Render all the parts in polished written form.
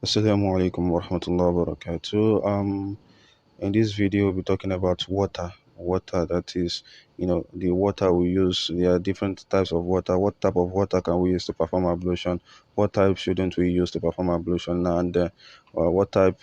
Assalamu alaikum wa rahmatullahi wa barakatuh. In this video, we'll be talking about water. Water, that is, the water we use. There are different types of water. What type of water can we use to perform ablution? What type shouldn't we use to perform ablution? And what type,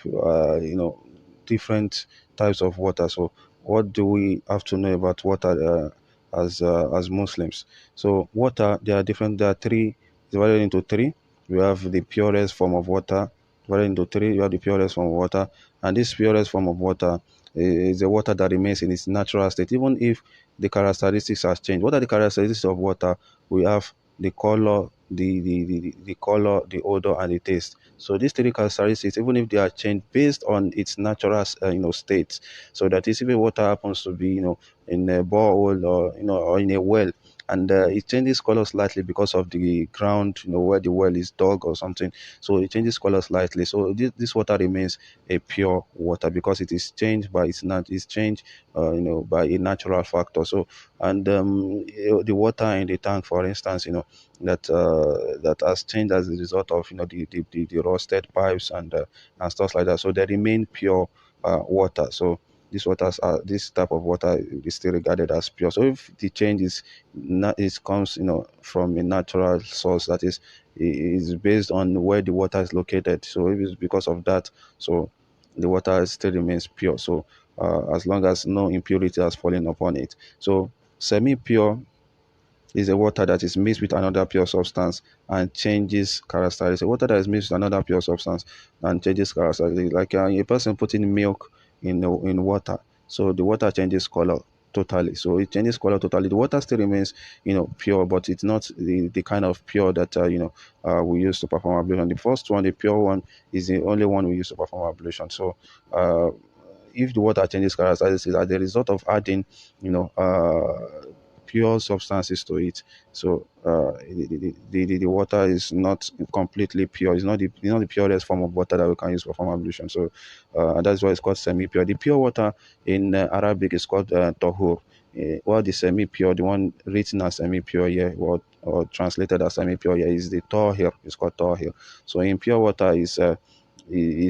different types of water. So, what do we have to know about water as Muslims? So, water, there are different. There are three. Divided into three. We have the purest form of water. Divided into three, you have the purest form of water, and this purest form of water is the water that remains in its natural state, even if the characteristics has changed. What are the characteristics of water? We have the color, the color, the odor, and the taste. So these three characteristics, even if they are changed based on its natural, state. So that is, if the water happens to be, in a borehole, or or in a well, and it changes color slightly because of the ground, where the well is dug or something, so it changes color slightly. So this water remains a pure water because it is changed by it's changed, by a natural factor. So, and the water in the tank, for instance, that has changed as a result of the rusted pipes and stuff like that. So they remain pure water. So this type of water is still regarded as pure. So if the change is not it comes from a natural source, that is based on where the water is located. So if it's because of that, so the water still remains pure. So as long as no impurity has fallen upon it. So semi-pure is a water that is mixed with another pure substance and changes characteristics. A water that is mixed with another pure substance and changes characteristics, like a person putting milk in water, so the water changes color totally. So it changes color totally. The water still remains, pure, but it's not the kind of pure that we use to perform ablution. The first one, the pure one, is the only one we use to perform ablution. So uh, if the water changes characteristics as a result of adding, pure substances to it, so the water is not completely pure. It's not the purest form of water that we can use for form ablution. So and that's why it's called semi-pure. The pure water in Arabic is called tahur, while the semi-pure, the one written as semi-pure here, or translated as semi-pure here, is the tahir. It's called tahir. So impure water is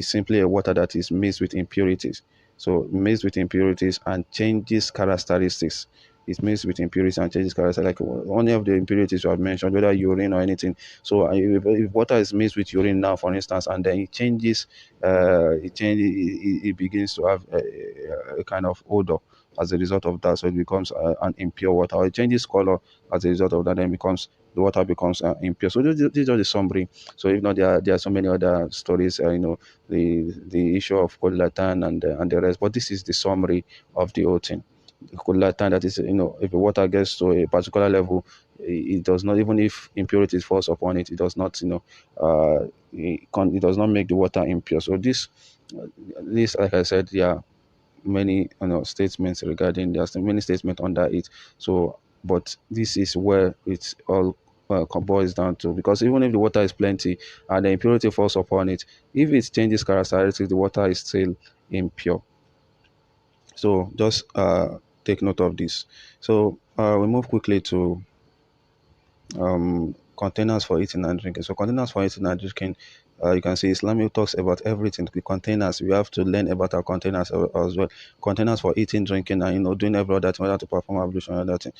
simply a water that is mixed with impurities. So mixed with impurities and changes characteristics. It mixed with impurities and changes character. Like one of the impurities you have mentioned, whether urine or anything. So if water is mixed with urine now, for instance, and then it changes, it begins to have a kind of odor as a result of that. So it becomes an impure water. Or it changes color as a result of that. Then becomes the water becomes impure. So this is just a summary. So if not, there are so many other stories. The issue of Kodlatan and the rest. But this is the summary of the whole thing. Kullatan, that is, if the water gets to a particular level, it does not, even if impurities falls upon it, it does not, it does not make the water impure. So this, like I said, there are many, statements regarding, there's many statements under it. So, but this is where it's all boils down to, because even if the water is plenty and the impurity falls upon it, if it changes characteristics, the water is still impure. So just take note of this. So we move quickly to containers for eating and drinking. So containers for eating and drinking, you can see Islamic talks about everything. The containers, we have to learn about our containers as well. Containers for eating, drinking, and doing every other thing in order to perform ablution and other thing.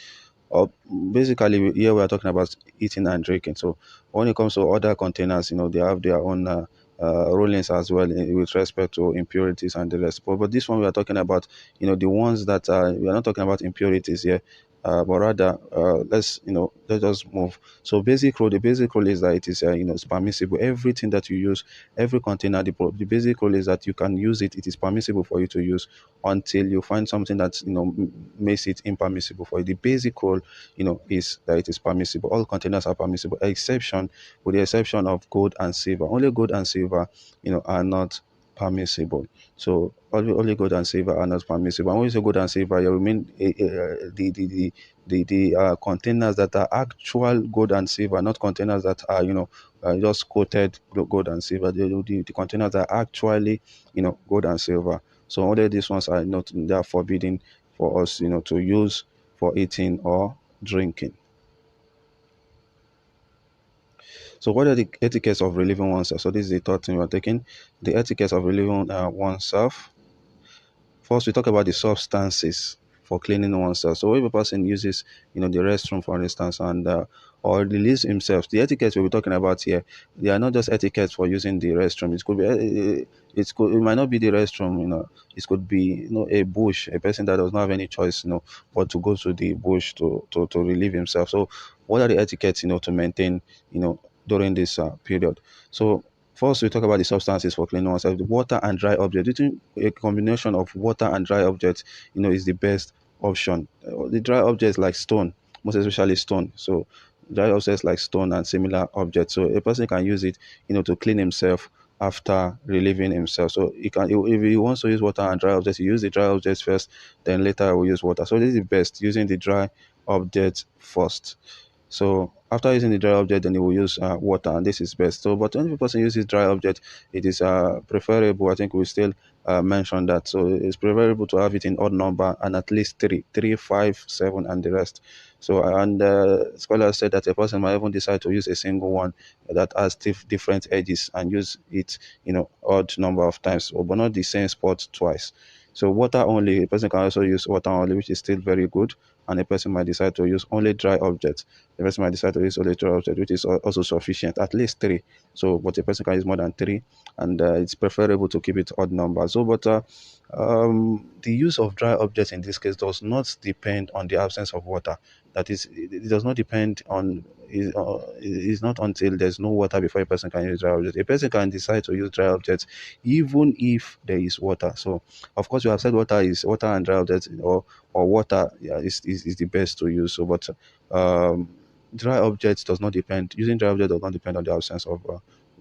Or basically, here we are talking about eating and drinking. So when it comes to other containers, they have their own rulings as well, with respect to impurities and the rest. But this one we are talking about, the ones that we are not talking about impurities here. But rather, let's just move. So the basic rule is that it is, it's permissible. Everything that you use, every container, the basic rule is that you can use it. It is permissible for you to use until you find something that makes it impermissible for you. The basic rule, is that it is permissible. All containers are permissible, with the exception of gold and silver. Only gold and silver, are not permissible. So only gold and silver are not permissible. And when you say gold and silver, you mean the containers that are actual gold and silver, not containers that are just coated gold and silver. The containers are actually gold and silver. So only these ones are not, they are forbidden for us to use for eating or drinking. So what are the etiquettes of relieving oneself? So this is the third thing we're taking. The etiquettes of relieving oneself. First, we talk about the substances for cleaning oneself. So if a person uses, the restroom, for instance, and or release himself, the etiquettes we'll be talking about here, they are not just etiquettes for using the restroom. It could be, it might not be the restroom, it could be, a bush, a person that does not have any choice, but to go to the bush to relieve himself. So what are the etiquettes, to maintain, during this period? So first, we talk about the substances for cleaning oneself. The water and dry objects. Do you think a combination of water and dry objects, is the best option? The dry objects like stone, most especially stone. So dry objects like stone and similar objects. So a person can use it, to clean himself after relieving himself. So he can, if he wants to use water and dry objects, he use the dry objects first, then later he will use water. So this is the best, using the dry objects first. So after using the dry object, then you will use water, and this is best. So, but when the person uses dry object, it is preferable. I think we still mention that. So it's preferable to have it in odd number and at least three, 5, 7, and the rest. So and scholars said that a person might even decide to use a single one that has different edges and use it, odd number of times, but not the same spot twice. So water only, a person can also use water only, which is still very good. And a person might decide to use only dry objects. The person might decide to use only dry objects, which is also sufficient, at least three. So, but a person can use more than three, and it's preferable to keep it odd number. So, but the use of dry objects in this case does not depend on the absence of water. That is, it does not depend on. It's not until there's no water before a person can use dry objects. A person can decide to use dry objects even if there is water. So, of course, we have said water and dry objects, or water, yeah, is the best to use. So, but um, dry objects does not depend. Using dry objects does not depend on the absence of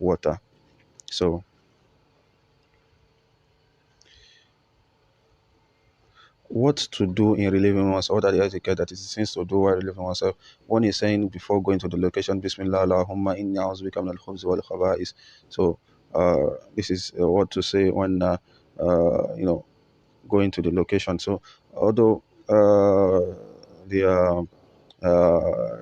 water. So, what to do in relieving oneself? What are the etiquette that is things to do while relieving oneself? One is saying before going to the location, Bismillah, Allahumma inni a'udhu min al-khubz wal khaba'is. So, this is what to say when going to the location. So, although the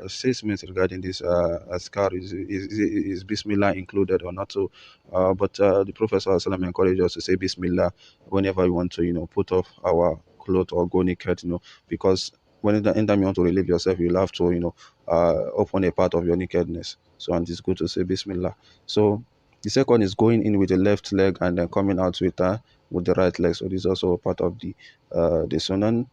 statements regarding this askar is Bismillah included or not. So, but the Prophet ﷺ encouraged us to say Bismillah whenever we want to, put off our clothes or go naked, because when in the time you want to relieve yourself, you'll have to, open a part of your nakedness. So, and it's good to say Bismillah. So, the second is going in with the left leg and then coming out with the right leg. So, this is also part of the sunan.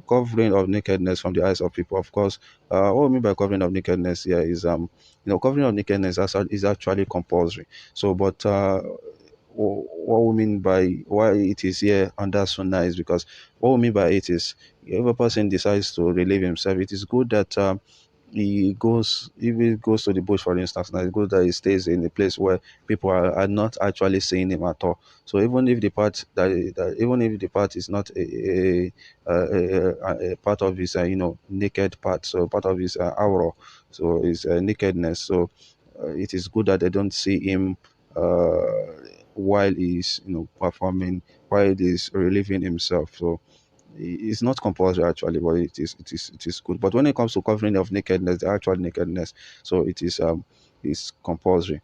Covering of nakedness from the eyes of people. Of course, what we mean by covering of nakedness here is covering of nakedness is actually compulsory. So, but what we mean by why it is here under sunnah is because what we mean by it is, if a person decides to relieve himself, it is good that if he goes to the bush, for instance, now it's good that he stays in a place where people are not actually seeing him at all. So even if the part even if the part is not a part of his naked part, so part of his aura, so his nakedness, so it is good that they don't see him while he's performing, while he's relieving himself. So it's not compulsory actually, but it is good. But when it comes to covering of nakedness, the actual nakedness, so it's compulsory.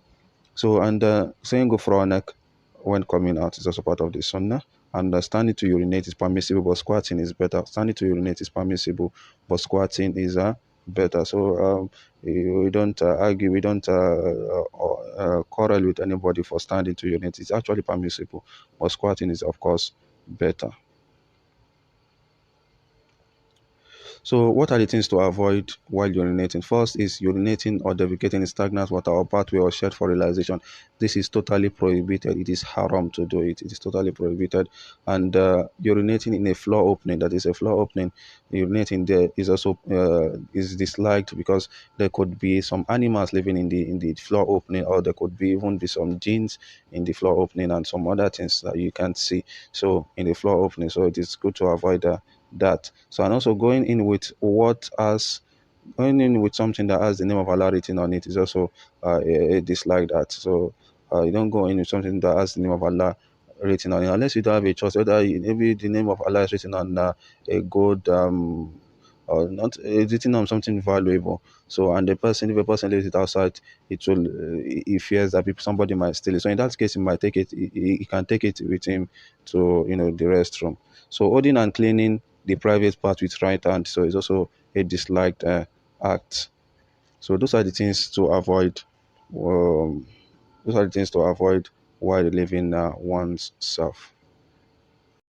So, and saying Gufranak when coming out is also part of the sunnah. And standing to urinate is permissible, but squatting is better. Standing to urinate is permissible, but squatting is better. So we don't argue, we don't quarrel with anybody for standing to urinate. It's actually permissible, but squatting is of course better. So, what are the things to avoid while urinating? First is urinating or defecating in stagnant water or pathway or shed for realization. This is totally prohibited. It is haram to do it. It is totally prohibited. And urinating in a floor opening, that is a floor opening, urinating there is also is disliked because there could be some animals living in the floor opening, or there could be even be some genes in the floor opening and some other things that you can't see. So in the floor opening, so it is good to avoid that. So, and also going in with something that has the name of Allah written on it is also a dislike that. So you don't go in with something that has the name of Allah written on it unless you don't have a choice. Whether maybe the name of Allah is written on a gold or not, it's written on something valuable. So, and the person, if a person leaves it outside, it will, he fears that people, somebody might steal it. So in that case, he might take it, he can take it with him to, the restroom. So holding and cleaning the private part with right hand, so it's also a disliked act. So those are the things to avoid. Um, those are the things to avoid while living one's self.